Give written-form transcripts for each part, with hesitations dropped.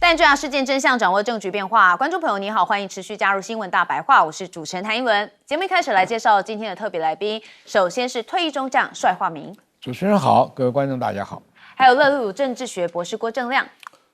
但重要事件真相，掌握政局变化。观众朋友你好，欢迎持续加入新闻大白话，我是主持人谭英文。节目一开始来介绍今天的特别来宾，首先是退役中将帅化明。主持人好，各位观众大家好。还有乐鲁政治学博士郭正亮，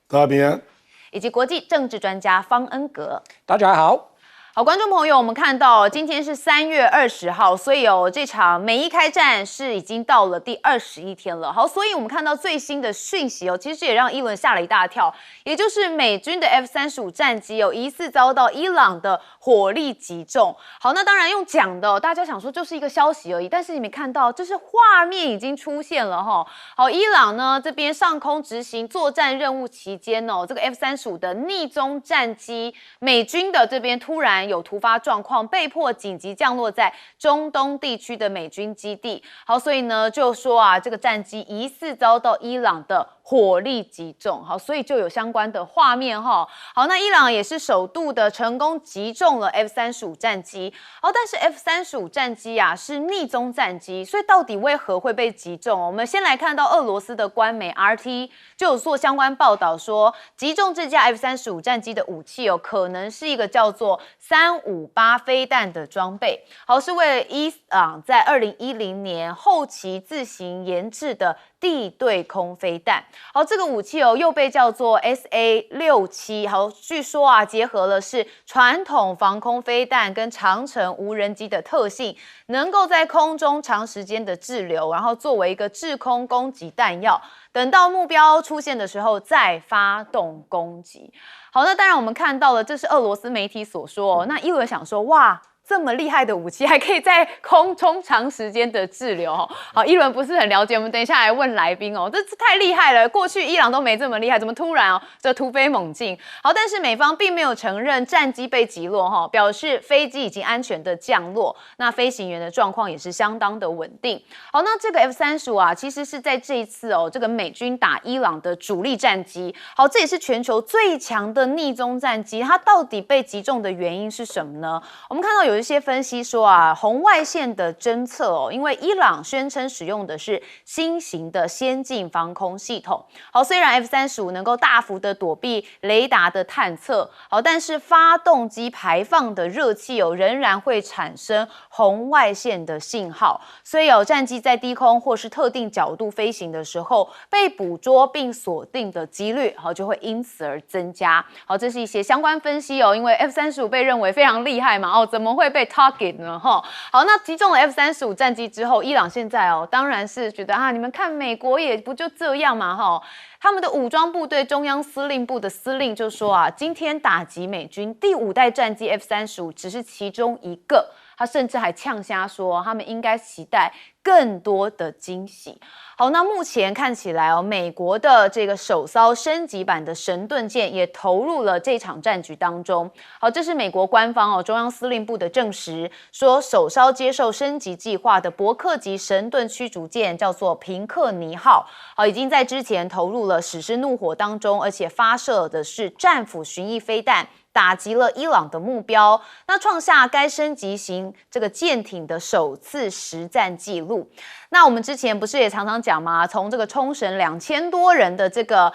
大家平安。以及国际政治专家方恩格。大家好。好，观众朋友，我们看到今天是3月20号，所以这场美伊开战是已经到了第21天了。好，所以我们看到最新的讯息其实也让伊伦吓了一大跳，也就是美军的 F-35战机疑似遭到伊朗的火力击中。好，那当然用讲的，大家想说就是一个消息而已，但是你们看到这是画面已经出现了哈。好，伊朗呢这边上空执行作战任务期间这个 F-35的逆中战机，美军的这边突然有突发状况，被迫紧急降落在中东地区的美军基地。好，所以呢就说这个战机疑似遭到伊朗的火力击中。好，所以就有相关的画面哈。好，那伊朗也是首度的成功击中了 F-35战机。好，但是 F-35战机是逆中战机，所以到底为何会被击中？我们先来看到俄罗斯的官媒 RT 就有做相关报道说，击中这架 F-35战机的武器可能是一个叫做358飞弹的装备。好，是为了伊朗在2010年后期自行研制的地对空飞弹。好，这个武器又被叫做 SA-67。好，据说结合了是传统防空飞弹跟长程无人机的特性，能够在空中长时间的滞留，然后作为一个制空攻击弹药，等到目标出现的时候再发动攻击。好，那当然我们看到了，这是俄罗斯媒体所说。那伊伦想说，哇，这么厉害的武器还可以在空中长时间的滞留。好，伊伦不是很了解，我们等一下来问来宾这太厉害了，过去伊朗都没这么厉害，怎么突然这突飞猛进？好，但是美方并没有承认战机被击落表示飞机已经安全的降落，那飞行员的状况也是相当的稳定。好，那这个 F-35其实是在这一次这个美军打伊朗的主力战机。好，这也是全球最强的逆中战机，它到底被击中的原因是什么呢？我们看到有一些分析说红外线的侦测因为伊朗宣称使用的是新型的先进防空系统。好，虽然 F-35能够大幅的躲避雷达的探测，好，但是发动机排放的热气仍然会产生红外线的信号，所以战机在低空或是特定角度飞行的时候，被捕捉并锁定的几率就会因此而增加。好，这是一些相关分析因为 F-35被认为非常厉害嘛怎么会被 target 呢？好，那击中了 F-35战机之后，伊朗现在当然是觉得你们看美国也不就这样嘛他们的武装部队中央司令部的司令就说今天打击美军第5代战机 F-35只是其中一个，他甚至还呛瞎说他们应该期待更多的惊喜。好，那目前看起来美国的这个首艘升级版的神盾舰也投入了这场战局当中。好，这是美国官方中央司令部的证实，说首艘接受升级计划的伯克级神盾驱逐舰叫做平克尼号，好，已经在之前投入了史诗怒火当中，而且发射的是战斧巡弋飞弹，打击了伊朗的目标，那创下该升级型这个舰艇的首次实战记录。那我们之前不是也常常讲吗？从这个冲绳2000多人的这个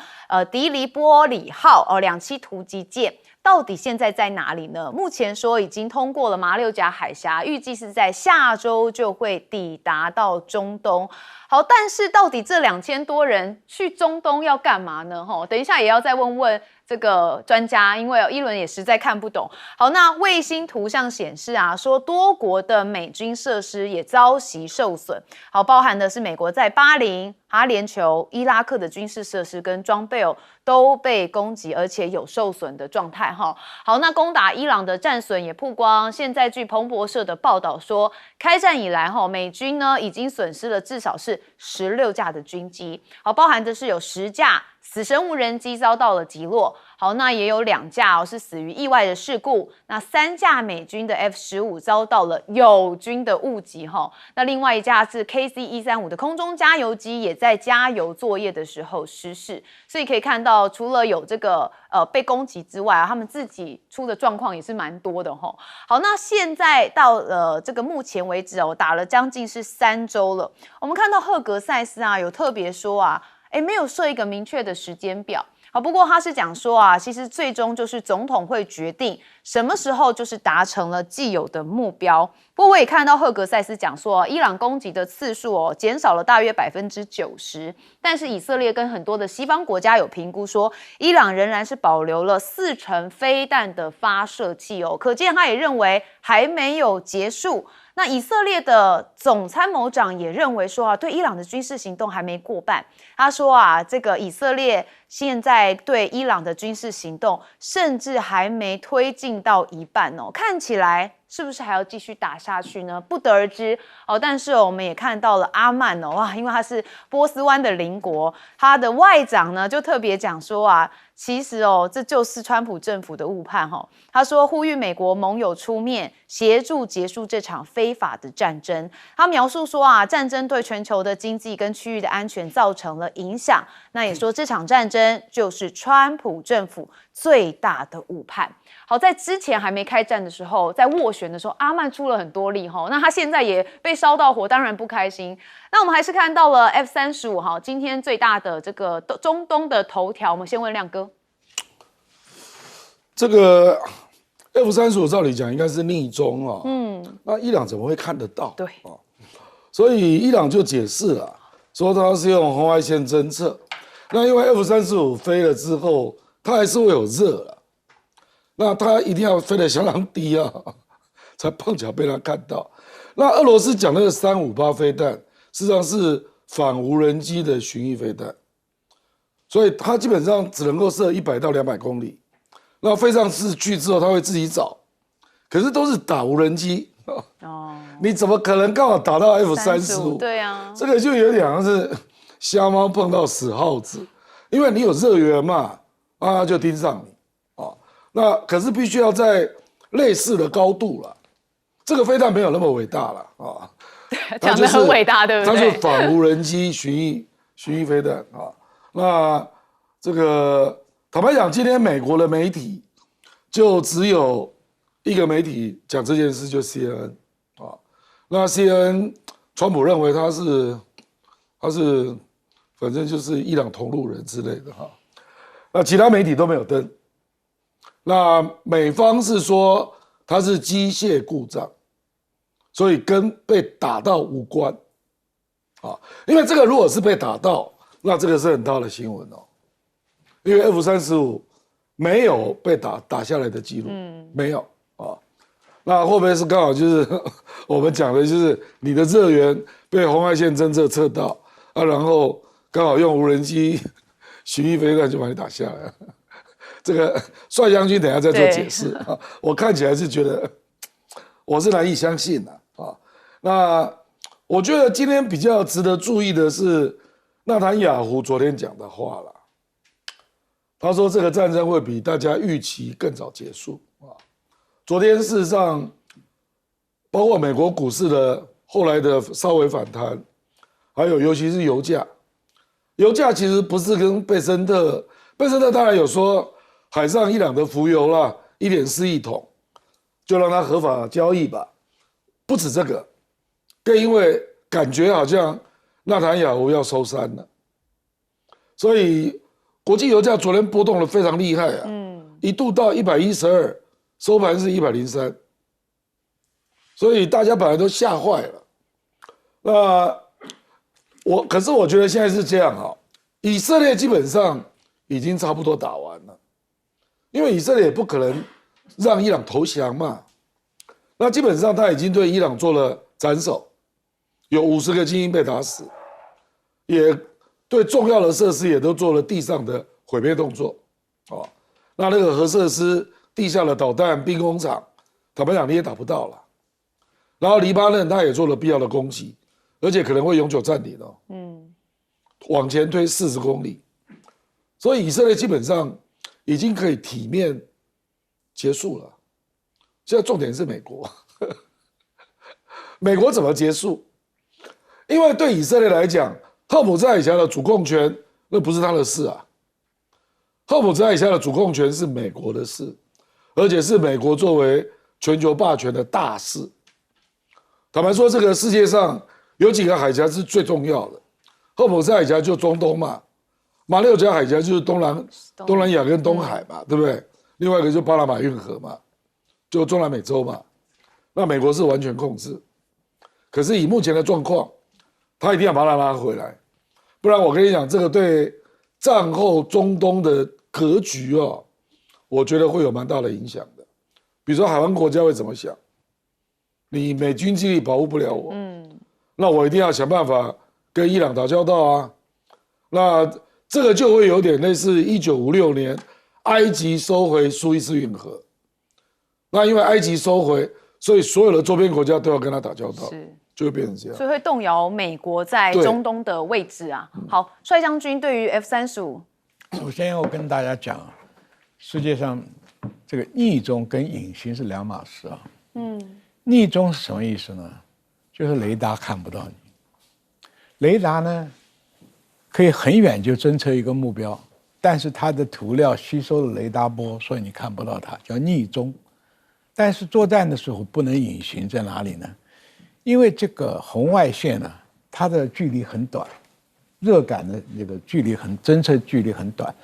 迪黎波里号2栖突击舰，到底现在在哪里呢？目前说已经通过了马六甲海峡，预计是在下周就会抵达到中东。好，但是到底这2000多人去中东要干嘛呢？等一下也要再问问这个专家，因为伊伦也实在看不懂。好，那卫星图像显示说多国的美军设施也遭袭受损。好，包含的是美国在巴林、哈连酋、伊拉克的军事设施跟装备都被攻击，而且有受损的状态好，那攻打伊朗的战损也曝光。现在据彭博社的报道说，开战以来美军呢已经损失了至少是16架的军机。好，包含的是有10架死神无人机遭到了击落。好，那也有2架是死于意外的事故。那3架美军的 F-15遭到了友军的误击那另外1架是 KC-135的空中加油机，也在加油作业的时候失事。所以可以看到，除了有这个被攻击之外他们自己出的状况也是蛮多的好，那现在到这个目前为止打了将近是3周了。我们看到赫格塞斯有特别说没有设一个明确的时间表。好，不过他是讲说啊，其实最终就是总统会决定什么时候就是达成了既有的目标。不过我也看到赫格塞斯讲说，伊朗攻击的次数减少了大约90%，但是以色列跟很多的西方国家有评估说，伊朗仍然是保留了40%飞弹的发射器可见他也认为还没有结束。那以色列的总参谋长也认为说对伊朗的军事行动还没过半。他说这个以色列现在对伊朗的军事行动甚至还没推进到一半看起来是不是还要继续打下去呢？不得而知但是我们也看到了阿曼因为他是波斯湾的邻国，他的外长呢就特别讲说其实这就是川普政府的误判他说呼吁美国盟友出面协助结束这场非法的战争。他描述说战争对全球的经济跟区域的安全造成了影响。那也说这场战争就是川普政府最大的误判。好，在之前还没开战的时候，在斡旋的时候，阿曼出了很多力那他现在也被烧到火，当然不开心。那我们还是看到了 F-35今天最大的这个中东的头条。我们先问亮哥，这个 F-35照理讲应该是匿踪那伊朗怎么会看得到？对所以伊朗就解释了，说它是用红外线侦测。那因为 F-35飞了之后，它还是会有热了，那它一定要飞得相当低才碰巧被它看到。那俄罗斯讲那个358飞弹，事实上是反无人机的巡弋飞弹，所以它基本上只能够射100到200公里。那飞上去之后，它会自己找，可是都是打无人机你怎么可能刚好打到 F-35？对啊，这个就有点像是瞎猫碰到死耗子，因为你有热源嘛，就盯上你那可是必须要在类似的高度了，这个飞弹没有那么伟大了讲得很伟大，对不对？它是反无人机巡弋飞弹那这个坦白讲，今天美国的媒体就只有一个媒体讲这件事，就 CNN 那 CNN 川普认为他是反正就是伊朗同路人之类的那其他媒体都没有登。那美方是说它是机械故障，所以跟被打到无关因为这个如果是被打到，那这个是很大的新闻因为 F-35没有被打下来的记录，没有那会不会是刚好就是我们讲的，就是你的热源被红外线侦测测到然后刚好用无人机巡弋飞弹就把你打下来了。这个帅将军等一下再做解释我看起来是觉得我是难以相信那我觉得今天比较值得注意的是纳坦雅胡昨天讲的话了。他说这个战争会比大家预期更早结束昨天事实上，包括美国股市的后来的稍微反弹，还有尤其是油价，油价其实不是跟贝森特当然有说海上伊朗的浮油啦1.4亿桶，就让它合法交易吧。不止这个，更因为感觉好像纳坦雅胡要收山了，所以国际油价昨天波动的非常厉害一度到112，收盘是103，所以大家本来都吓坏了。那可是我觉得现在是这样以色列基本上已经差不多打完了，因为以色列也不可能让伊朗投降嘛。那基本上他已经对伊朗做了斩首，有50个精英被打死，也对重要的设施也都做了地上的毁灭动作那个核设施、地下的导弹、兵工厂，坦白讲你也打不到了。然后黎巴嫩他也做了必要的攻击，而且可能会永久占领往前推40公里，所以以色列基本上已经可以体面结束了。现在重点是美国，美国怎么结束？因为对以色列来讲，赫姆兹海峡的主控权那不是他的事赫姆兹海峡的主控权是美国的事，而且是美国作为全球霸权的大事。坦白说，这个世界上有几个海峡是最重要的，赫姆兹海峡就中东嘛，马六甲海峡就是东南亚跟东海嘛，对不对？另外一个就是巴拿马运河嘛，就中南美洲嘛。那美国是完全控制，可是以目前的状况，他一定要把它拉回来，不然我跟你讲，这个对战后中东的格局哦，我觉得会有蛮大的影响的。比如说海湾国家会怎么想？你美军基地保护不了我，那我一定要想办法跟伊朗打交道啊。那这个就会有点类似1956年埃及收回苏伊士运河。那因为埃及收回，所以所有的周边国家都要跟他打交道，就会变成这样。所以会动摇美国在中东的位置啊。好，帅将军对于 F-35，首先要跟大家讲，世界上这个逆中跟隐形是两码事啊。逆中是什么意思呢？就是雷达看不到你，雷达呢可以很远就侦测一个目标，但是它的涂料吸收了雷达波，所以你看不到它，叫逆中。但是作战的时候不能隐形，在哪里呢？因为这个红外线呢，它的距离很短，热感的这个距离侦测距离很短，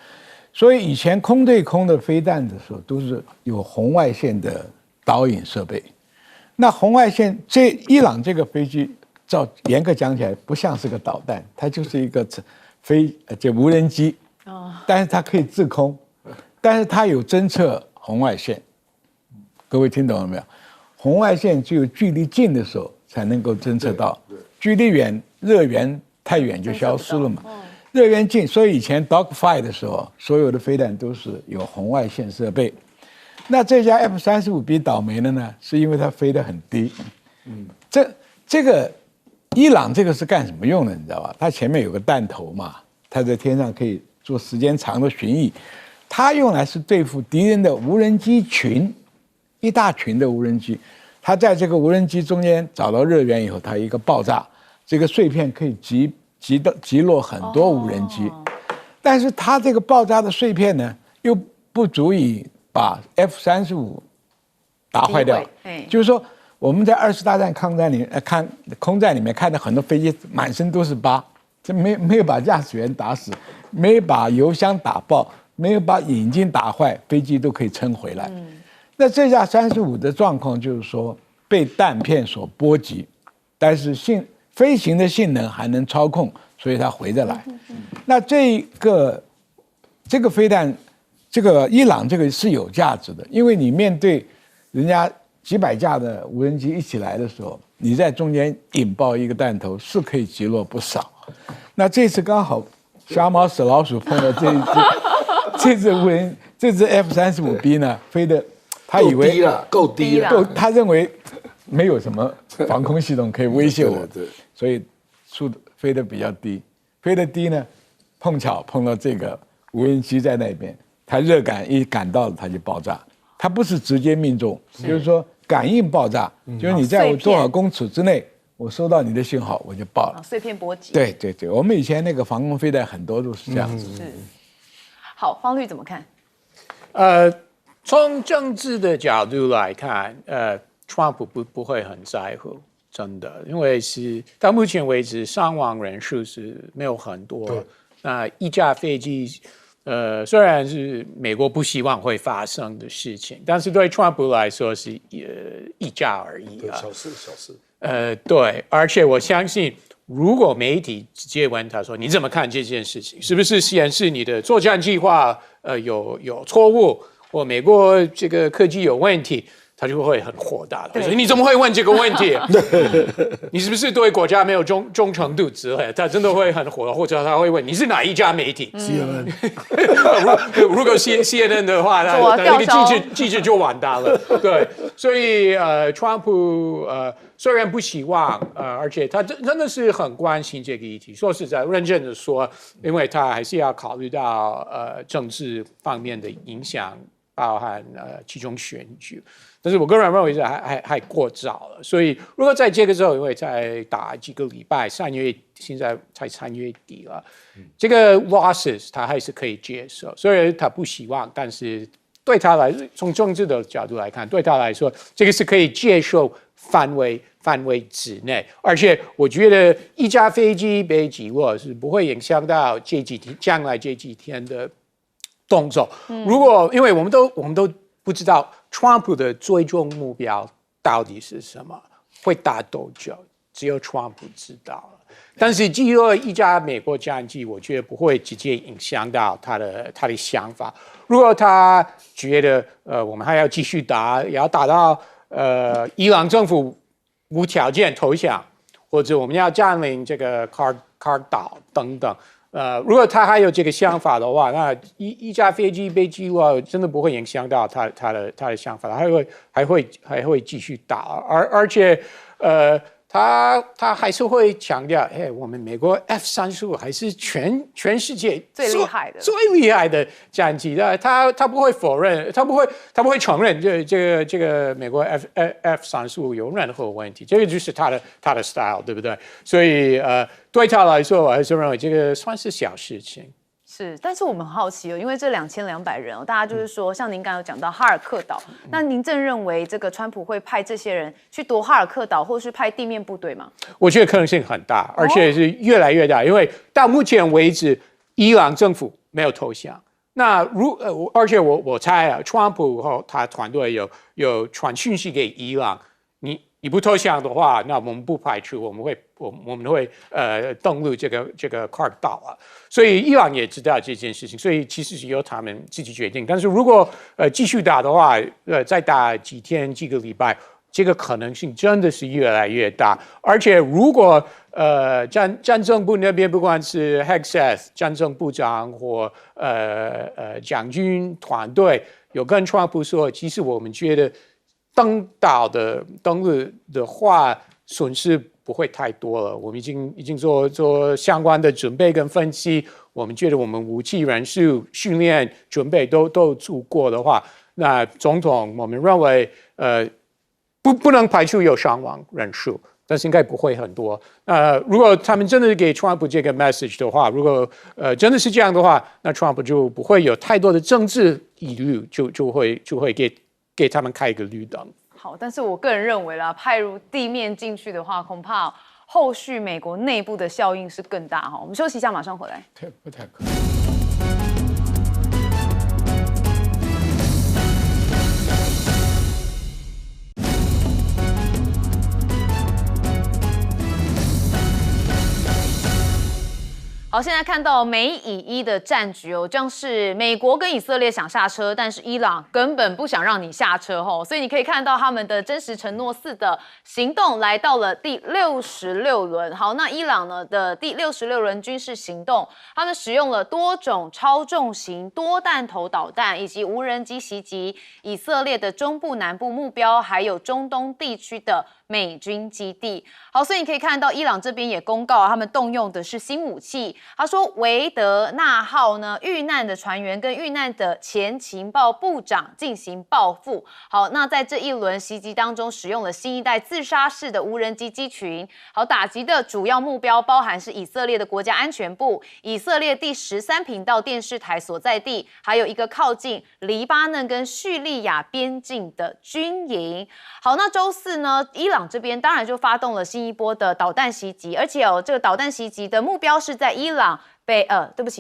所以以前空对空的飞弹的时候都是有红外线的导引设备。那红外线，伊朗这个飞机，照严格讲起来不像是个导弹，它就是一个无人机，但是它可以自空，但是它有侦测红外线。各位听懂了没有？红外线只有距离近的时候才能够侦测到，距离远，热源太远就消失了嘛。热源近，所以以前 dogfight 的时候，所有的飞弹都是有红外线设备。那这架 F-35B 倒霉了呢，是因为它飞得很低。这个伊朗这个是干什么用的？你知道吧？它前面有个弹头嘛，它在天上可以做时间长的巡弋，它用来是对付敌人的无人机群，一大群的无人机。它在这个无人机中间找到热源以后，它一个爆炸，这个碎片可以击落很多无人机。但是它这个爆炸的碎片呢，又不足以把 F-35打坏掉。就是说，我们在20大战空战里面看到很多飞机满身都是疤，这没有把驾驶员打死，没有把油箱打爆，没有把引擎打坏，飞机都可以撑回来。那这架35的状况就是说被弹片所波及，但是飞行的性能还能操控，所以它回得来。那这个飞弹。这个伊朗这个是有价值的，因为你面对人家几百架的无人机一起来的时候，你在中间引爆一个弹头是可以击落不少。那这次刚好瞎猫死老鼠碰到这只 F-35B 呢，飞的他以为够低了，他认为没有什么防空系统可以威胁我，所以飞得比较低，飞得低呢，碰巧碰到这个无人机在那边。它热感一感到了，它就爆炸。它不是直接命中，就是说感应爆炸，就是你在我多少公尺之内，我收到你的信号，我就爆了。碎片波及。对，我们以前那个防空飞弹很多都是这样子。是。好，方律怎么看？从政治的角度来看，Trump 不会很在乎，真的，因为是到目前为止伤亡人数是没有很多。那一架飞机。虽然是美国不希望会发生的事情，但是对川普来说是一架而已啊，小事。对，而且我相信，如果媒体直接问他说你怎么看这件事情，是不是显示你的作战计划有错误，或美国这个科技有问题？他就会很火大的，你怎么会问这个问题？你是不是对国家没有忠诚度之类？他真的会很火，或者他会问你是哪一家媒体？CNN。如果 CNN 的话，那个记者就完蛋了。对，所以川普虽然不希望而且他真的是很关心这个议题。说实在，认真的说，因为他还是要考虑到政治方面的影响，包含其中选举。但是我个人认为是还过早了，所以如果在这个时候，因为再打几个礼拜现在才3月底了，这个 losses 他还是可以接受，虽然他不希望，但是对他来，从政治的角度来看，对他来说，这个是可以接受范围之内，而且我觉得一架飞机被击落是不会影响到将来这几天的动作。如果因为我们都不知道川普的最终目标到底是什么，会打多久，只有川普知道了。但是击落一架美国战机，我觉得不会直接影响到他的想法。如果他觉得我们还要继续打，也要打到伊朗政府无条件投降，或者我们要占领这个卡尔岛等等。如果他还有这个想法的话，那一架飞机被击落，真的不会影响到他的想法，还会继续打，而且他还是会强调，我们美国 F-35还是全世界最厉害的战机，他不会否认，他不会承认这个美国 F-35有任何问题，这个就是他的 style， 对不对？所以对他来说，我还是认为这个算是小事情。是，但是我们很好奇因为这2200人大家就是说，像您刚刚有讲到哈尔克岛，那您正认为这个川普会派这些人去夺哈尔克岛，或是派地面部队吗？我觉得可能性很大，而且是越来越大，因为到目前为止，伊朗政府没有投降。那而且我猜啊，川普和他团队有传讯息给伊朗，你不投降的话，那我们不排除我们会登陆这个卡尔岛啊，所以伊朗也知道这件事情，所以其实是由他们自己决定。但是如果继续打的话，再打几天几个礼拜，这个可能性真的是越来越大。而且如果战争部那边不管是 Hegseth 战争部长或蒋军团队有跟川普说，其实我们觉得登陆的话，损失不会太多了。我们已经做相关的准备跟分析，我们觉得我们武器、人数、训练准备都足够的话，那总统我们认为不能排除有伤亡人数，但是应该不会很多。如果他们真的给川普这个 message 的话，如果真的是这样的话，那川普就不会有太多的政治疑虑，就会给他们开一个绿灯。好，但是我个人认为啦，派入地面进去的话，恐怕后续美国内部的效应是更大哈。我们休息一下，马上回来。不太可能。好，现在看到美以1的战局这样是美国跟以色列想下车，但是伊朗根本不想让你下车所以你可以看到他们的真实承诺4的行动来到了第66轮。好，那伊朗呢的第66轮军事行动，他们使用了多种超重型多弹头导弹以及无人机袭击以色列的中部、南部目标，还有中东地区的美军基地。好，所以你可以看到伊朗这边也公告他们动用的是新武器。他说维德纳号呢遇难的船员跟遇难的前情报部长进行报复。好，那在这一轮袭击当中使用了新一代自杀式的无人机机群。好，打击的主要目标包含是以色列的国家安全部、以色列第13频道电视台所在地，还有一个靠近黎巴嫩跟叙利亚边境的军营。好，那周4呢，伊朗这边当然就发动了新一波的导弹袭击，而且这个导弹袭击的目标是在伊朗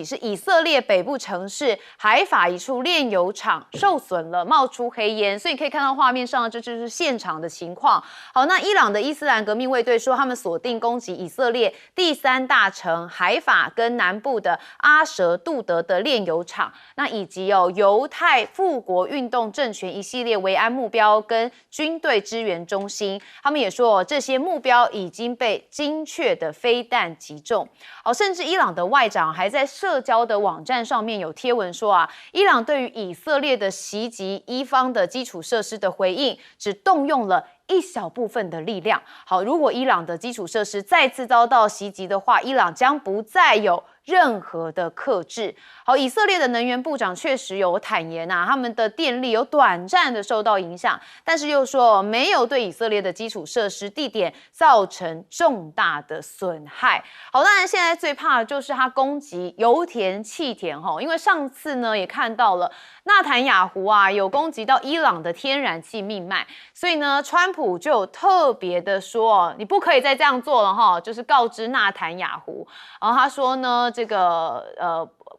是以色列北部城市海法一处炼油厂受损了，冒出黑烟，所以可以看到画面上这就是现场的情况。好，那伊朗的伊斯兰革命卫队说，他们锁定攻击以色列第3大城海法跟南部的阿什杜德的炼油厂，那以及犹太复国运动政权一系列维安目标跟军队支援中心。他们也说，这些目标已经被精确的飞弹击中。好，甚至伊朗的外长还在社交的网站上面有贴文说伊朗对于以色列的袭击伊方的基础设施的回应，只动用了一小部分的力量。好，如果伊朗的基础设施再次遭到袭击的话，伊朗将不再有任何的克制。好，以色列的能源部长确实有坦言啊，他们的电力有短暂的受到影响，但是又说没有对以色列的基础设施地点造成重大的损害。好，当然现在最怕的就是他攻击油田、气田哈，因为上次呢也看到了纳坦雅胡啊有攻击到伊朗的天然气命脉，所以呢川普就有特别的说，你不可以再这样做了哈，就是告知纳坦雅胡。然后他说呢，这个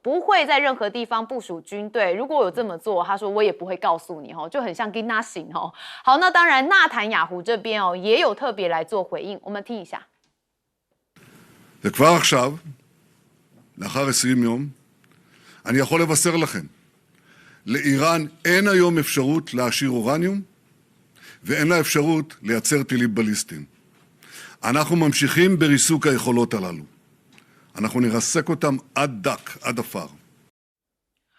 不会在任何地方部署军队，如果我有这么做，他说我也不会告诉你哈，就很像跟他行哦。好，那当然纳坦雅胡这边哦也有特别来做回应，我们听一下。וכבר עכשיו, לאחר 20 יום, אני יכול לבשר לכם, לאיראן אין היום אפשרות להשאיר אורניום, ואין לה אפשרות לייצר טילים בליסטיים. אנחנו ממשיכים בריסוק היכולות הללו. אנחנו נרסק אותם עד דק, עד עפר.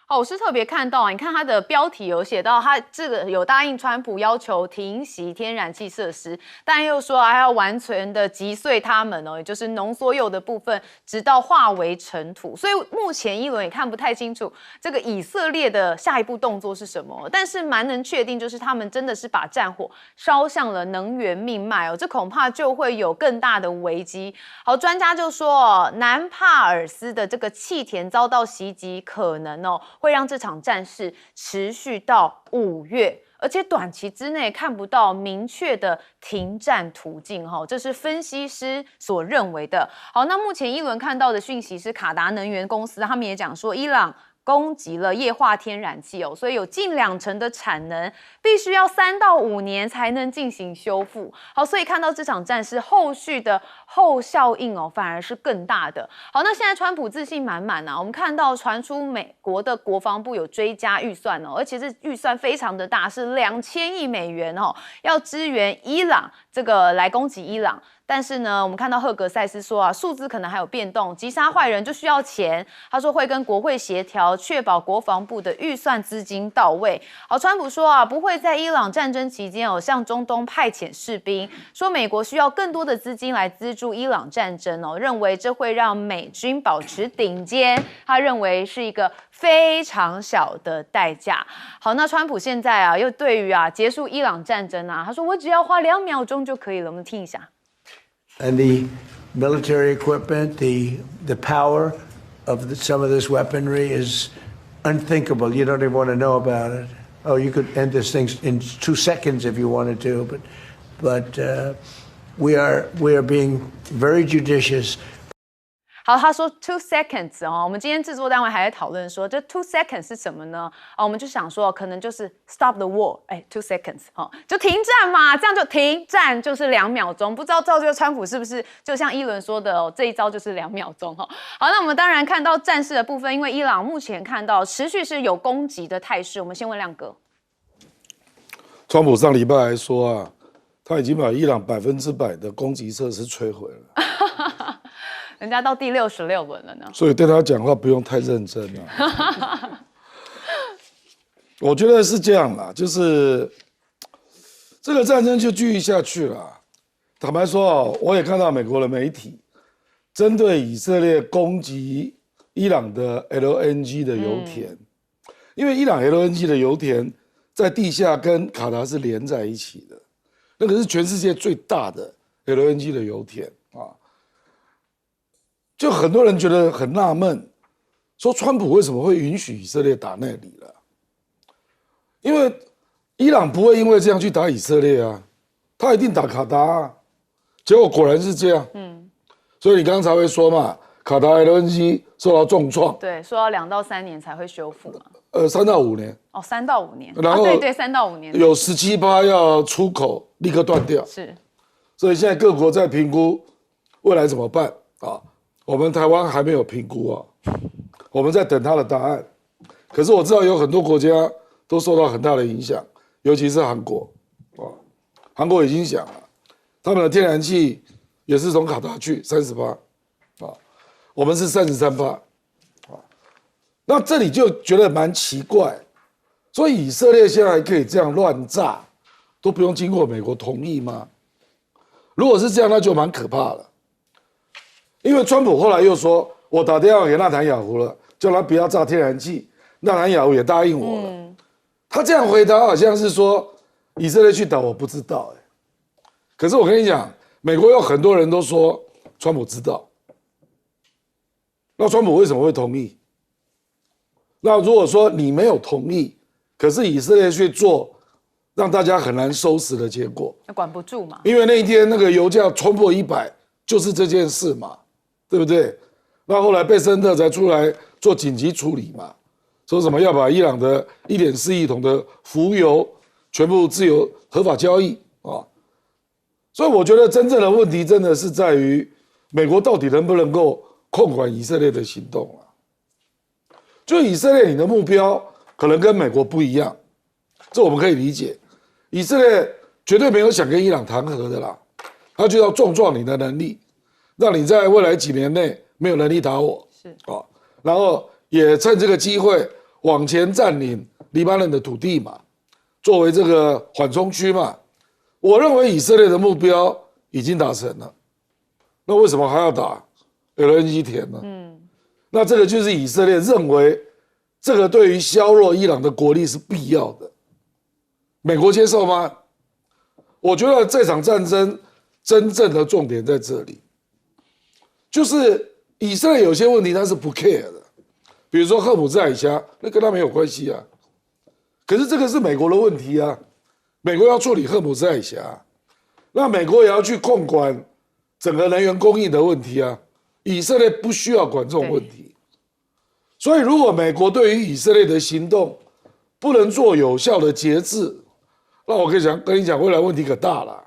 好，我是特别看到，你看它的标题有写到，他这个有答应川普要求停息天然气设施，但又说还要完全的击碎它们哦，也就是浓缩铀的部分，直到化为尘土。所以目前一轮也看不太清楚这个以色列的下一步动作是什么，但是蛮能确定，就是他们真的是把战火烧向了能源命脉哦，这恐怕就会有更大的危机。好，专家就说，南帕尔斯的这个气田遭到袭击，可能会让这场战事持续到5月，而且短期之内看不到明确的停战途径，这是分析师所认为的。好，那目前一轮看到的讯息是卡达能源公司，他们也讲说，伊朗攻击了液化天然气所以有近20%的产能必须要3到5年才能进行修复。好，所以看到这场战事后续的后效应反而是更大的。好，那现在川普自信满满啊，我们看到传出美国的国防部有追加预算而且这预算非常的大，是2000亿美元要支援伊朗这个来攻击伊朗。但是呢，我们看到赫格塞斯说啊，数字可能还有变动，击杀坏人就需要钱。他说会跟国会协调，确保国防部的预算资金到位。好，川普说啊，不会在伊朗战争期间向中东派遣士兵，说美国需要更多的资金来资助伊朗战争认为这会让美军保持顶尖。他认为是一个非常小的代价。好，那川普现在啊，又对于结束伊朗战争他说我只要花2秒钟就可以了。我们听一下。And the military equipment, the power of some of this weaponry is unthinkable. You don't even want to know about it. Oh, you could end this thing in 2 seconds if you wanted to, but we are being very judicious. 好，他说 2 seconds 我们今天制作单位还在讨论说，这 2 seconds 是什么呢？我们就想说，可能就是 stop the war， 2 seconds 就停战嘛，这样就停战就是2秒钟。不知道造就川普是不是就像伊伦说的这一招就是2秒钟好，那我们当然看到战事的部分，因为伊朗目前看到持续是有攻击的态势。我们先问亮哥，川普上礼拜还说啊，他已经把伊朗100%的攻击设施摧毁了。人家到第66轮了呢，所以对他讲话不用太认真了。我觉得是这样啦，就是这个战争就继续下去了。坦白说我也看到美国的媒体针对以色列攻击伊朗的 LNG 的油田，因为伊朗 LNG 的油田在地下跟卡达是连在一起的，那个是全世界最大的 LNG 的油田啊。就很多人觉得很纳闷，说川普为什么会允许以色列打那里了？因为伊朗不会因为这样去打以色列啊，他一定打卡达啊。结果果然是这样，所以你刚才会说嘛，卡达 LNG 受到重创，对，说要2到3年才会修复嘛，3到5年，3到5年，然后对3到5年，有17%要出口立刻断掉，是，所以现在各国在评估未来怎么办啊。我们台湾还没有评估我们在等他的答案。可是我知道有很多国家都受到很大的影响，尤其是韩国韩国已经想了，他们的天然气也是从卡达去30%我们是33%那这里就觉得蛮奇怪，所以以色列现在还可以这样乱炸，都不用经过美国同意吗？如果是这样，那就蛮可怕了。因为川普后来又说，我打电话给纳坦雅胡了，叫他不要炸天然气，纳坦雅胡也答应我了。他这样回答好像是说以色列去打，我不知道可是我跟你讲，美国有很多人都说川普知道，那川普为什么会同意？那如果说你没有同意，可是以色列去做让大家很难收拾的结果，管不住嘛。因为那一天那个油价冲破100，就是这件事嘛，对不对？那后来贝森特才出来做紧急处理嘛，说什么要把伊朗的1.4亿桶的浮油全部自由合法交易啊。所以我觉得真正的问题真的是在于美国到底能不能够控管以色列的行动啊？就以色列你的目标可能跟美国不一样，这我们可以理解。以色列绝对没有想跟伊朗谈和的啦，他就要重创你的能力，让你在未来几年内没有能力打我，然后也趁这个机会往前占领黎巴嫩的土地嘛，作为这个缓冲区嘛。我认为以色列的目标已经达成了，那为什么还要打 LNG 田呢？那这个就是以色列认为这个对于削弱伊朗的国力是必要的。美国接受吗？我觉得这场战争真正的重点在这里，就是以色列有些问题他是不 care 的，比如说赫姆兹海峡，那跟他没有关系啊。可是这个是美国的问题啊，美国要处理赫姆兹海峡，那美国也要去控管整个能源供应的问题啊。以色列不需要管这种问题，所以如果美国对于以色列的行动不能做有效的节制，那我跟你讲，未来问题可大了。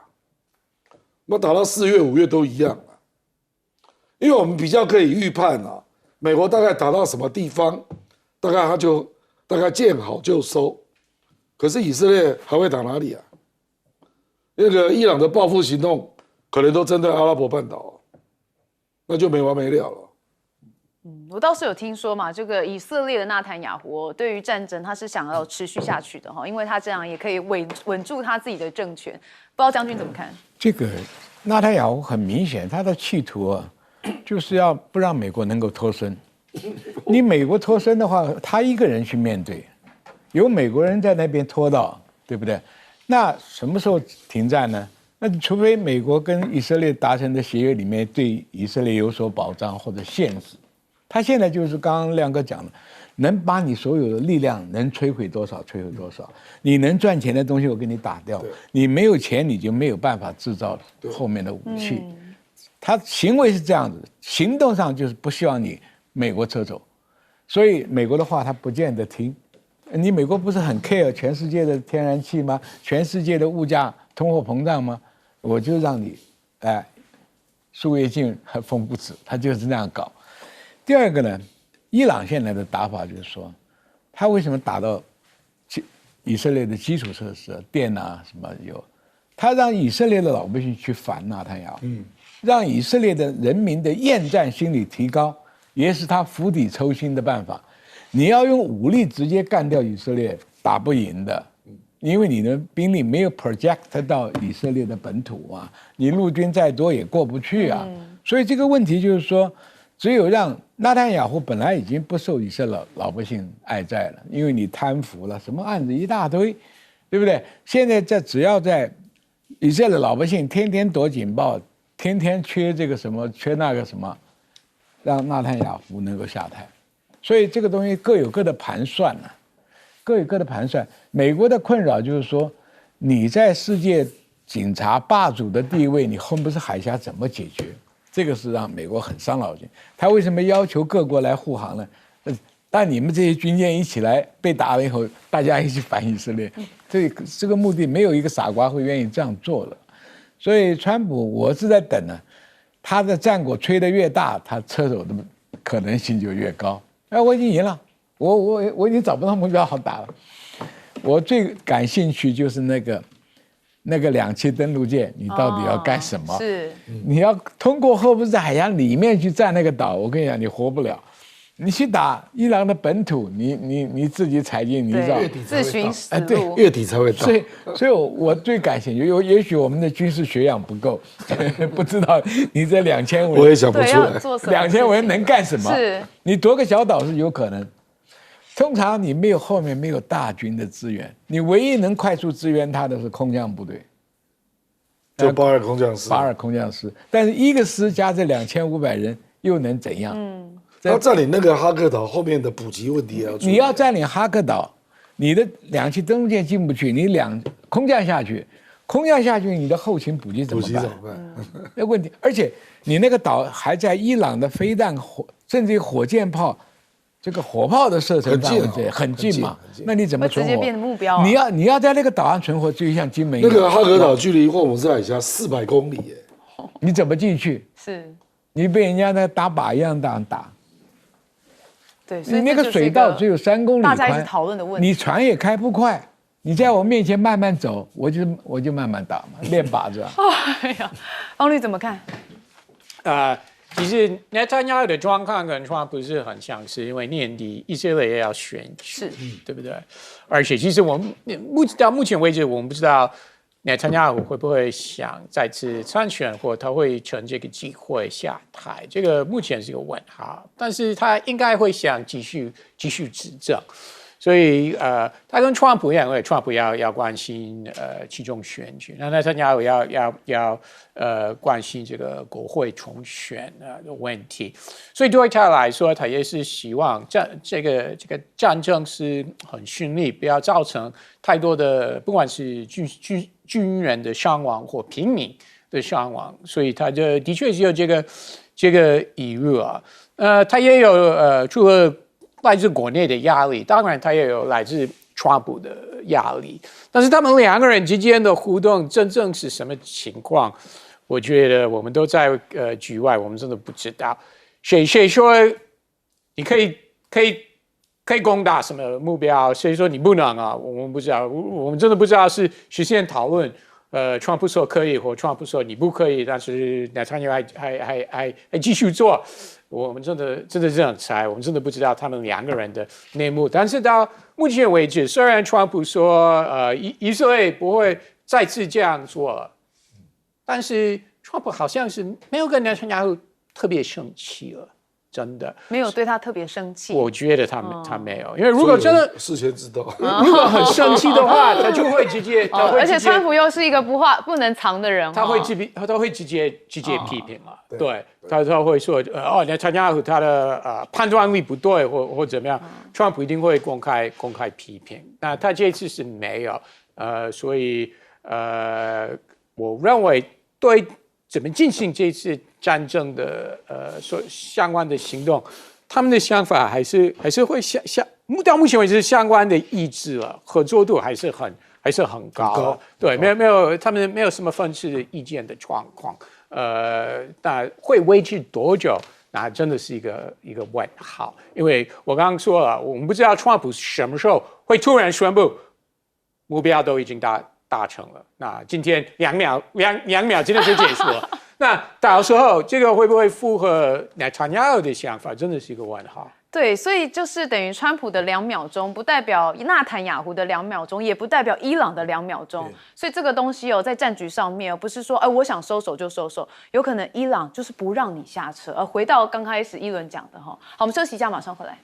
那打到4月、5月都一样了，因为我们比较可以预判啊，美国大概打到什么地方，他就大概见好就收。可是以色列还会打哪里啊？那个伊朗的报复行动可能都针对阿拉伯半岛，那就没完没了了。我倒是有听说嘛，这个以色列的纳坦雅胡对于战争他是想要持续下去的哈，因为他这样也可以稳住他自己的政权。不知道将军怎么看？这个纳坦雅胡很明显，他的企图啊，就是要不让美国能够脱身。你美国脱身的话，他一个人去面对，有美国人在那边拖到，对不对？那什么时候停战呢？那除非美国跟以色列达成的协议里面对以色列有所保障或者限制。他现在就是刚刚亮哥讲的，能把你所有的力量能摧毁多少摧毁多少，你能赚钱的东西我给你打掉，你没有钱你就没有办法制造后面的武器。他行为是这样子，行动上就是不希望你美国撤走，所以美国的话他不见得听。你美国不是很 care 全世界的天然气吗？全世界的物价通货膨胀吗？我就让你树叶尽风不止，他就是那样搞。第二个呢，伊朗现在的打法就是说，他为什么打到以色列的基础设施电啊什么有，他让以色列的老百姓去反纳坦雅胡，让以色列的人民的厌战心理提高，也是他釜底抽薪的办法。你要用武力直接干掉以色列，打不赢的，因为你的兵力没有 project 到以色列的本土啊，你陆军再多也过不去啊。所以这个问题就是说，只有让纳坦雅胡本来已经不受以色列老百姓爱戴了，因为你贪腐了，什么案子一大堆，对不对？现在只要在以色列老百姓天天躲警报，天天缺这个什么缺那个什么，让纳坦雅胡能够下台。所以这个东西各有各的盘算啊，各有各的盘算。美国的困扰就是说，你在世界警察霸主的地位，你霍姆斯海峡怎么解决？这个是让美国很伤脑筋。他为什么要求各国来护航呢？但你们这些军舰一起来被打了以后，大家一起反以色列，这个目的没有一个傻瓜会愿意这样做的。所以川普，我是在等呢，他的战果吹得越大，他撤走的可能性就越高。我已经赢了，我已经找不到目标好打了。我最感兴趣就是那个2栖登陆舰，你到底要干什么？是，你要通过霍姆斯海峡里面去占那个岛，我跟你讲，你活不了。你去打伊朗的本土，你自己踩进泥沼，自寻死路。对，月底才会到。所以我最感兴趣，也许我们的军事学养不够，不知道你这2500，我也想不出来，2500人能干什么？是，你夺个小岛是有可能。通常你后面没有大军的支援，你唯一能快速支援他的是空降部队，就巴尔空降师。巴尔空降师，但是一个师加这2500人又能怎样？要占领那个哈克岛后面的补给问题也要注意。你要占领哈克岛，你的2栖登陆舰进不去，你空降下去，你的后勤补给怎么办？那问题，而且你那个岛还在伊朗的飞弹甚至于火箭炮，这个火炮的射程范围很近嘛，那你怎么存活？直接变成目标啊。你要在那个岛上存活，就像金门一样。那个哈克岛距离霍姆斯海峡400公里耶，你怎么进去？是，你被人家那打靶一样打。对，所以你那个水道只有3公里宽，大家一直讨论的问题。你船也开不快，你在我面前慢慢走，我就慢慢打嘛，练靶子。哎呀，方律怎么看？其实内塔尼亚胡的状况跟川普是很相似，因为年底以色列也要选举，对不对？而且其实我们到目前为止，我们不知道内塔尼亚胡会不会想再次参选，或他会趁这个机会下台，这个目前是个问号。但是他应该会想继续执政。所以他跟川普一样，因为川普要关心期中选举，那内塔尼亚胡要关心这个国会重选的问题，所以对他来说，他也是希望这个战争是很顺利，不要造成太多的不管是军人的伤亡或平民的伤亡，所以他的确是有这个疑虑啊。他也有除了来自国内的压力，当然他也有来自川普的压力，但是他们2个人之间的互动真正是什么情况？我觉得我们都在局外，我们真的不知道。谁说你可以攻打什么目标？谁说你不能啊？我们不知道，我们真的不知道是实现讨论。川普说可以，或川普说你不可以，但是内塔尼亚胡还继续做。我们真的这样猜，我们真的不知道他们2个人的内幕。但是到目前为止，虽然川普说以色列不会再次这样做了，但是川普好像是没有跟内塔尼亚胡特别生气了。真的没有对他特别生气，我觉得他没有，因为如果真的事先知道，如果很生气的话，他就会直接，而且川普又是一个不能藏的人，他会直接批评嘛，对，他会说内塔尼亚胡他的判断力不对或怎么样，川普一定会公开批评，那他这次是没有，所以我认为对怎么进行这次战争的相关的行动，他们的想法还是会到目前为止相关的意志了，合作度还是很高，对，没有他们没有什么分歧的意见的状况，那会维持多久？那真的是一个问号，因为我刚刚说了，我们不知道川普什么时候会突然宣布目标都已经达成了，那今天2秒真的就结束了。那到时候这个会不会符合内塔尼亚胡的想法，真的是一个问号。对，所以就是等于川普的2秒钟，不代表纳坦雅胡的2秒钟，也不代表伊朗的2秒钟。所以这个东西在战局上面，不是说我想收手就收手，有可能伊朗就是不让你下车。回到刚开始一轮讲的好，我们休息一下，马上回来。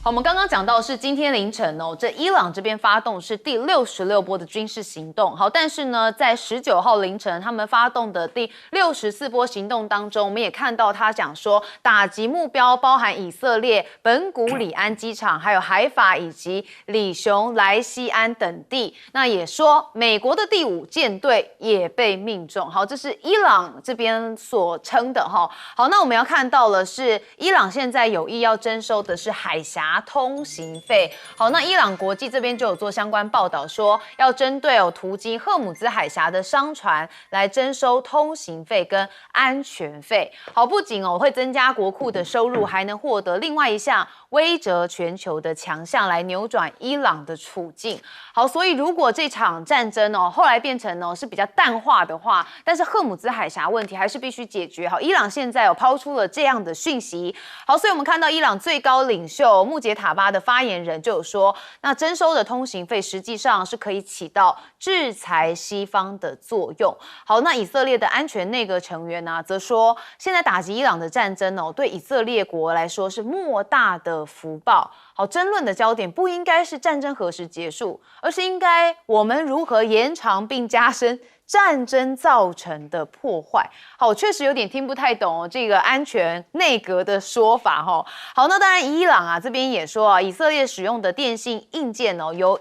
我们刚刚讲到是今天凌晨这伊朗这边发动是第66波的军事行动。好，但是呢，在19号凌晨他们发动的第64波行动当中，我们也看到他讲说打击目标包含以色列本古里安机场，还有海法以及里熊莱西安等地。那也说美国的第5舰队也被命中。好，这是伊朗这边所称的哈。好，那我们要看到了是伊朗现在有意要征收的是海峡查通行费。好，那伊朗国际这边就有做相关报道说，要针对途经赫姆兹海峡的商船来征收通行费跟安全费。好，不仅会增加国库的收入，还能获得另外一项威慑全球的强项，来扭转伊朗的处境。好，所以如果这场战争后来变成是比较淡化的话，但是赫姆兹海峡问题还是必须解决。好，伊朗现在抛出了这样的讯息。好，所以我们看到伊朗最高领袖穆杰塔巴的发言人就有说，那征收的通行费实际上是可以起到制裁西方的作用。好，那以色列的安全内阁成员呢，则说，现在打击伊朗的战争对以色列国来说是莫大的福报。好，争论的焦点不应该是战争何时结束，而是应该我们如何延长并加深战争造成的破坏。好，我确实有点听不太懂这个安全内阁的说法哈。好，那当然伊朗这边也说以色列使用的电信硬件由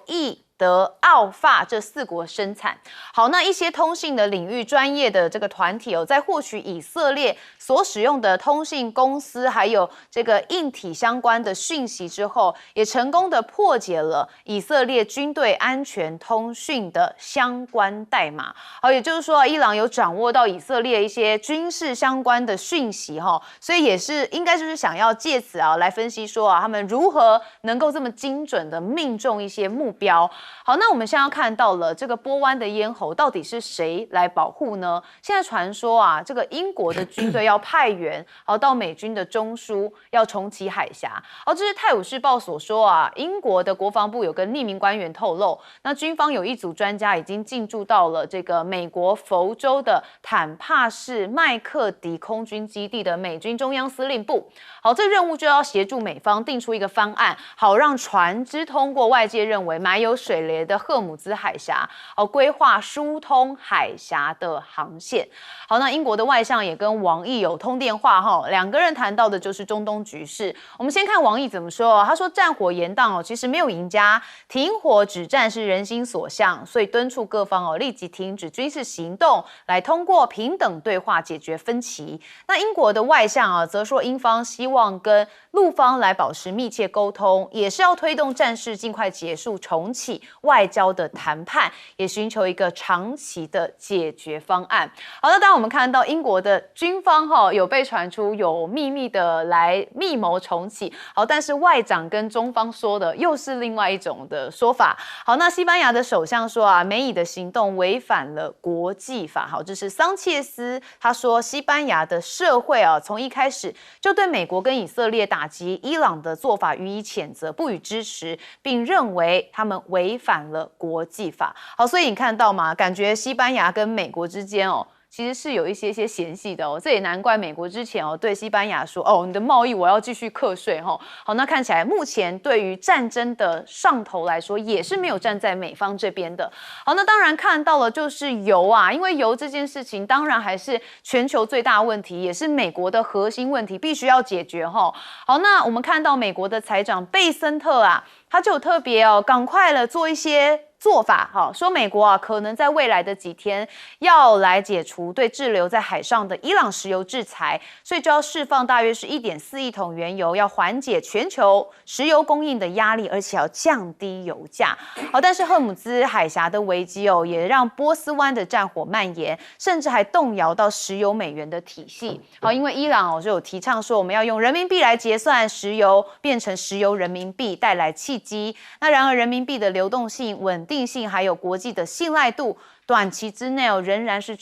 德、奥法这4国生产。好，那一些通信的领域专业的这个团体在获取以色列所使用的通信公司还有这个硬体相关的讯息之后，也成功的破解了以色列军队安全通讯的相关代码。好，也就是说伊朗有掌握到以色列一些军事相关的讯息所以也是应该就是想要借此来分析说他们如何能够这么精准的命中一些目标。好，那我们现在要看到了这个波湾的咽喉到底是谁来保护呢？现在传说这个英国的军队要派员到美军的中枢，要重启海峡。这是《泰晤士报》所说英国的国防部有跟匿名官员透露，那军方有一组专家已经进驻到了这个美国佛州的坦帕市麦克迪空军基地的美军中央司令部。好，这个任务就要协助美方定出一个方案，好让船只通过外界认为埋有水雷的赫姆兹海峡，规划疏通海峡的航线。好，那英国的外相也跟王毅有通电话2个人谈到的就是中东局势。我们先看王毅怎么说他说战火延宕其实没有赢家，停火止战是人心所向，所以敦促各方立即停止军事行动，来通过平等对话解决分歧。那英国的外相则说，英方希望跟陆方来保持密切沟通，也是要推动战事尽快结束，重启外交的谈判，也寻求一个长期的解决方案。好，那当我们看到英国的军方有被传出有秘密的来密谋重启，好，但是外长跟中方说的又是另外一种的说法。好，那西班牙的首相说美以的行动违反了国际法。好，这是桑切斯他说，西班牙的社会从一开始就对美国跟以色列打击伊朗的做法予以谴责，不予支持，并认为他们违反了国际法。好，所以你看到吗？感觉西班牙跟美国之间其实是有一些嫌隙的这也难怪美国之前对西班牙说你的贸易我要继续课税好，那看起来目前对于战争的上头来说也是没有站在美方这边的。好，那当然看到了就是油因为油这件事情当然还是全球最大问题，也是美国的核心问题，必须要解决好，那我们看到美国的财长贝森特他就有特别赶快了做一些做法说美国可能在未来的几天要来解除对滞留在海上的伊朗石油制裁，所以就要释放大约是1.4亿桶原油，要缓解全球石油供应的压力，而且要降低油价。好，但是赫姆兹海峡的危机也让波斯湾的战火蔓延，甚至还动摇到石油美元的体系。好，因为伊朗就有提倡说我们要用人民币来结算石油，变成石油人民币，带来契机。那然而人民币的流动性、稳定性还有国际的信赖度，短期之内仍然是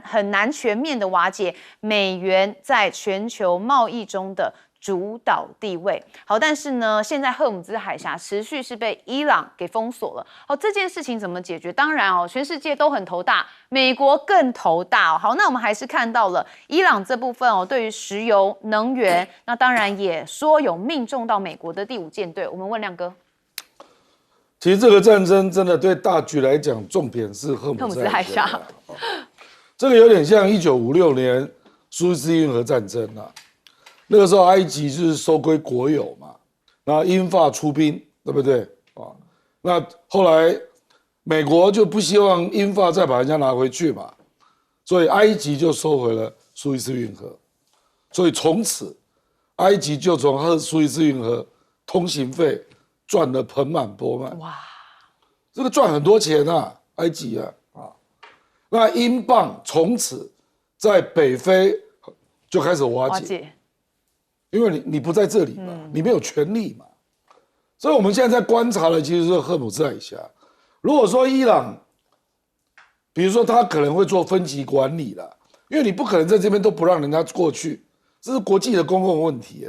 很难全面的瓦解美元在全球贸易中的主导地位。好，但是呢，现在赫姆兹海峡持续是被伊朗给封锁了。好，这件事情怎么解决？当然全世界都很头大，美国更头大好，那我们还是看到了伊朗这部分对于石油能源，那当然也说有命中到美国的第5舰队。我们问亮哥。其实这个战争真的对大局来讲，重点是赫姆兹海峡。这个有点像1956年苏伊士运河战争那个时候埃及就是收归国有嘛，然后英法出兵，对不对那后来美国就不希望英法再把人家拿回去嘛，所以埃及就收回了苏伊士运河，所以从此埃及就从苏伊士运河通行费赚得盆满钵满。哇，这个赚很多钱啊，埃及啊。那英镑从此在北非就开始瓦解，因为你不在这里嘛，你没有权利嘛。所以我们现在在观察的其实是荷姆兹海峡。如果说伊朗，比如说他可能会做分级管理啦，因为你不可能在这边都不让人家过去，这是国际的公共问题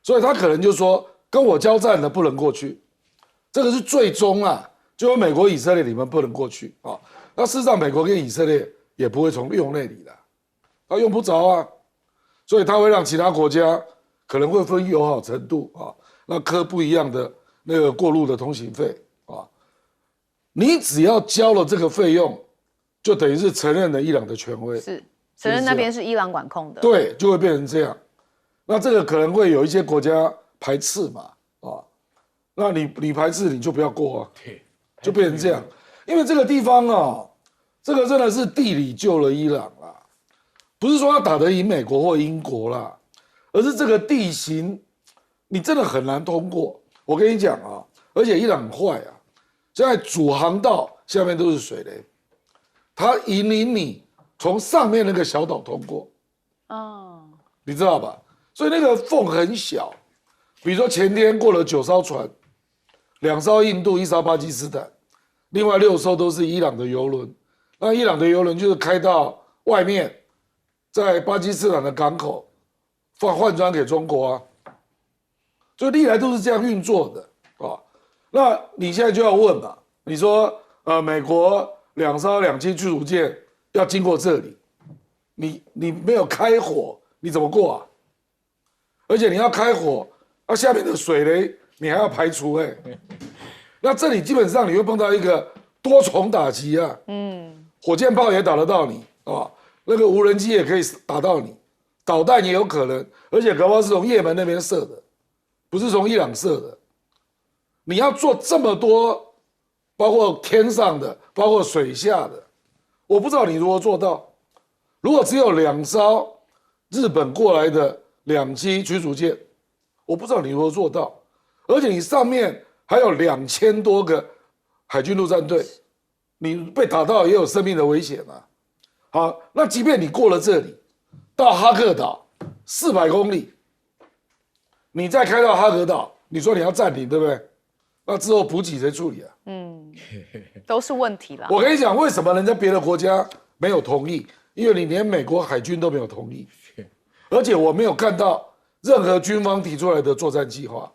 所以他可能就说跟我交战的不能过去，这个是最终啊，就美国、以色列你们不能过去啊。那事实上，美国跟以色列也不会用那里的，他用不着啊，所以他会让其他国家可能会分友好程度啊，那科不一样的那个过路的通行费啊，你只要交了这个费用，就等于是承认了伊朗的权威，是承认那边是伊朗管控的，对，就会变成这样。那这个可能会有一些国家排斥嘛，那你排斥你就不要过啊，就变成这样。因为这个地方啊，这个真的是地理救了伊朗啦，不是说要打得赢美国或英国啦，而是这个地形你真的很难通过。我跟你讲啊，而且伊朗很坏啊，现在主航道下面都是水雷，它引领你从上面那个小岛通过，你知道吧？所以那个缝很小，比如说前天过了9艘船，2艘印度，1艘巴基斯坦。另外6艘都是伊朗的油轮，那伊朗的油轮就是开到外面，在巴基斯坦的港口换装给中国啊，所以历来都是这样运作的啊。那你现在就要问嘛，你说美国2艘2栖驱逐舰要经过这里，你没有开火，你怎么过啊？而且你要开火，下面的水雷你还要排除那这里基本上你会碰到一个多重打击啊，火箭炮也打得到你啊，那个无人机也可以打到你，导弹也有可能，而且搞不好是从也门那边射的，不是从伊朗射的。你要做这么多，包括天上的，包括水下的，我不知道你如何做到。如果只有2艘日本过来的2栖驱逐舰，我不知道你如何做到，而且你上面还有2000多个海军陆战队，你被打到也有生命的危险啊。好，那即便你过了这里，到哈克岛400公里，你再开到哈克岛，你说你要占领，对不对？那之后补给谁处理啊？都是问题啦。我跟你讲，为什么人家别的国家没有同意？因为你连美国海军都没有同意，而且我没有看到任何军方提出来的作战计划。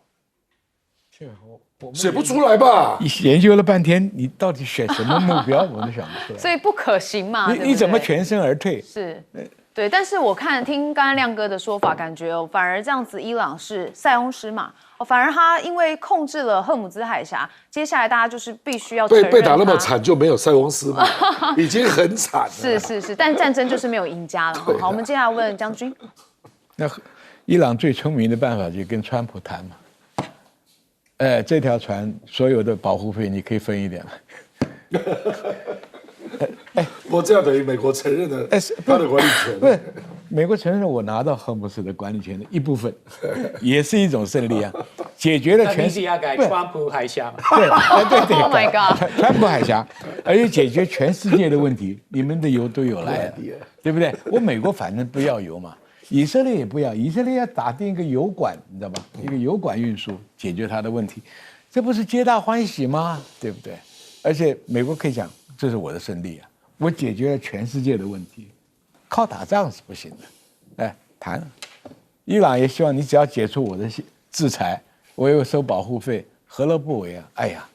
写不出来吧？研究了半天，你到底选什么目标，我都想不出来。所以不可行嘛？你怎么全身而退？是，对。但是我听刚才亮哥的说法，感觉反而这样子，伊朗是塞翁失马反而他因为控制了荷姆兹海峡，接下来大家就是必须要被打那么惨，就没有塞翁失马，已经很惨了。是，但战争就是没有赢家了。好，我们接下来问将军。那伊朗最聪明的办法就跟川普谈嘛。这条船所有的保护费你可以分一点嘛？我这样等于美国承认了他的管理权。不是，美国承认我拿到荷姆斯的管理权的一部分，也是一种胜利啊，解决了全。名字要改川普海峡。对。Oh my god！ 川普海峡，而且解决全世界的问题，你们的油都有来了，对不对？我美国反正不要油嘛。以色列也不要，以色列要打定一个油管，你知道吗？一个油管运输解决它的问题，这不是皆大欢喜吗？对不对？而且美国可以讲，这是我的胜利啊，我解决了全世界的问题，靠打仗是不行的。谈，伊朗也希望你只要解除我的制裁，我又收保护费，何乐不为啊？哎呀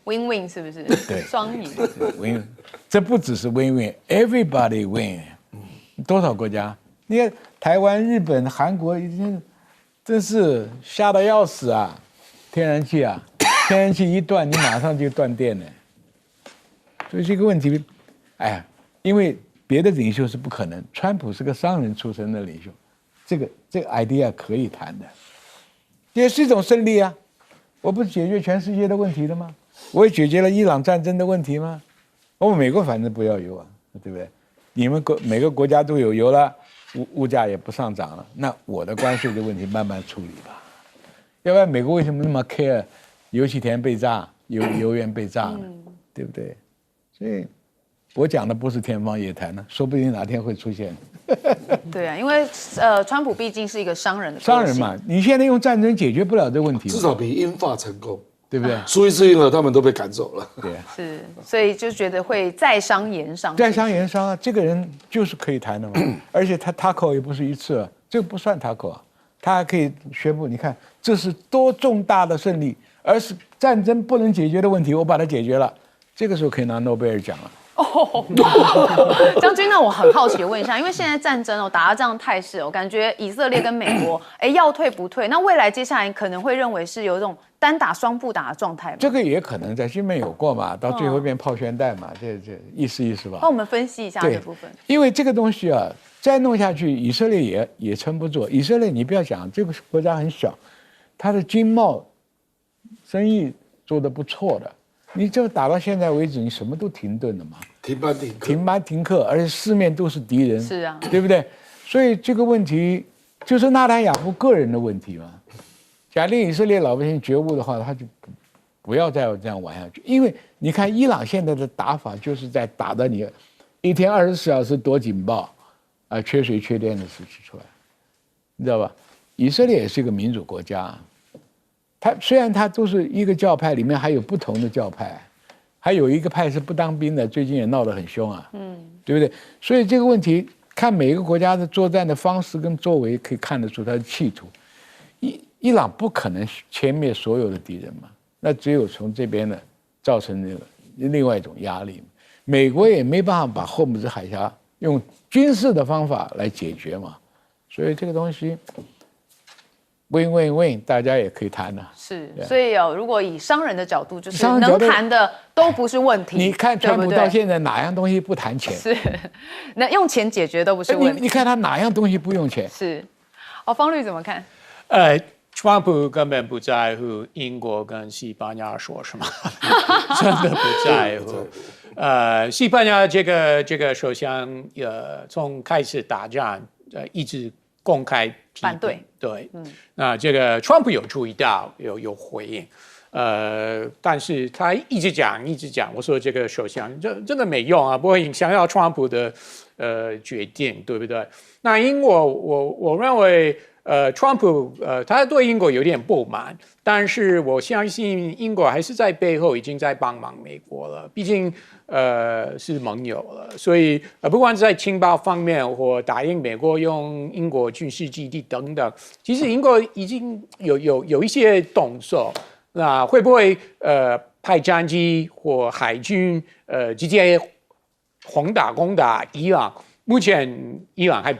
，win-win 是不是？对，双赢。win， 这不只是 win-win，everybody win。多少国家？你看台湾、日本、韩国已经真是吓得要死啊！天然气一断，你马上就断电了。所以这个问题，哎呀，因为别的领袖是不可能，川普是个商人出身的领袖，这个 idea 可以谈的，也是一种胜利啊！我不是解决全世界的问题了吗？我也解决了伊朗战争的问题吗？我们美国反正不要油啊，对不对？你们每个国家都有油了。物价也不上涨了，那我的关税的问题慢慢处理吧。要不然美国为什么那么 care 油气田被炸、油源被炸呢？对不对？所以我讲的不是天方夜谭呢，说不定哪天会出现。对啊，因为川普毕竟是一个商人的商人嘛，你现在用战争解决不了这个问题，至少比英法成功，对不对？苏伊士运河他们都被赶走了。对，是，所以就觉得会在商言商。在商言商啊，这个人就是可以谈的嘛。而且他 taco 也不是一次啊，这个不算 taco 啊，他还可以宣布，你看这是多重大的胜利，而是战争不能解决的问题，我把它解决了，这个时候可以拿诺贝尔奖了。将军，那我很好奇问一下，因为现在战争打到这样态势感觉以色列跟美国要退不退，那未来接下来可能会认为是有一种单打双不打的状态吗？这个也可能在新闻有过嘛，到最后变炮旋弹嘛，这意思吧。帮我们分析一下这部分。因为这个东西啊，再弄下去，以色列也撑不住。以色列你不要讲，这个国家很小，它的经贸生意做得不错的。你就打到现在为止，你什么都停顿了嘛，停班停课，停班停课，而且四面都是敌人，是啊，对不对？所以这个问题就是纳坦雅胡个人的问题嘛。假定以色列老百姓觉悟的话，他就不要再这样玩下去。因为你看伊朗现在的打法，就是在打的你一天24小时躲警报，缺水缺电的事情出来，你知道吧？以色列也是一个民主国家。他虽然他都是一个教派，里面还有不同的教派，还有一个派是不当兵的，最近也闹得很凶啊，对不对？所以这个问题看每个国家的作战的方式跟作为，可以看得出他的企图。伊朗不可能歼灭所有的敌人嘛，那只有从这边呢造成那个另外一种压力。美国也没办法把霍姆兹海峡用军事的方法来解决嘛，所以这个东西。win，大家也可以谈的。是，所以如果以商人的角度，就是能谈的都不是问题。你看川普到现在哪样东西不谈钱？是，那用钱解决都不是问题。你看他哪样东西不用钱？是，方律怎么看？川普根本不在乎英国跟西班牙说什么，真的不在乎。西班牙这个首相从开始打仗一直公开反对，对，那这个川普有注意到，有回应，但是他一直讲，我说这个首相真的没用啊，不会影响到川普的决定，对不对？那英国，我认为川普他对英国有点不满，但是我相信英国还是在背后已经在帮忙美国了，毕竟是盟友了，所以不管是在情报方面或答应美国用英国军事基地等等，其实英国已经有一些动作，那会不会派战机或海军直接攻打伊朗？目前伊朗还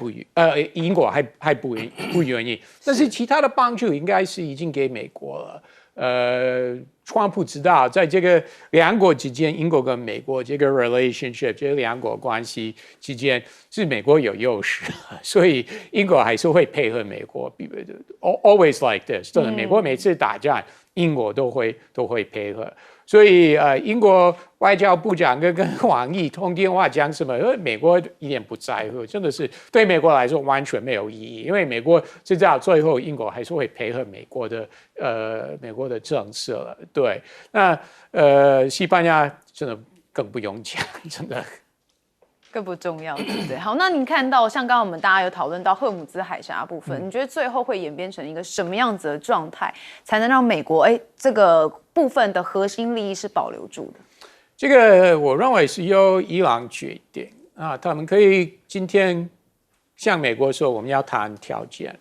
英国还不愿意，但是其他的帮助应该是已经给美国了。川普知道，在这个两国之间，英国跟美国这个 relationship， 这两国关系之间，是美国有优势，所以英国还是会配合美国。Always like this， 真的，美国每次打仗，英国都会配合。所以英国外交部长跟王毅通电话讲什么，美国一点不在乎，真的是对美国来说完全没有意义，因为美国知道最后英国还是会配合美国的政策了。对，那西班牙真的更不用讲，真的。更不重要，对不对？好，那您看到像刚刚我们大家有讨论到赫姆兹海峡部分，你觉得最后会演变成一个什么样子的状态，才能让美国这个部分的核心利益是保留住的？这个我认为是由伊朗决定啊，他们可以今天向美国说我们要谈条件，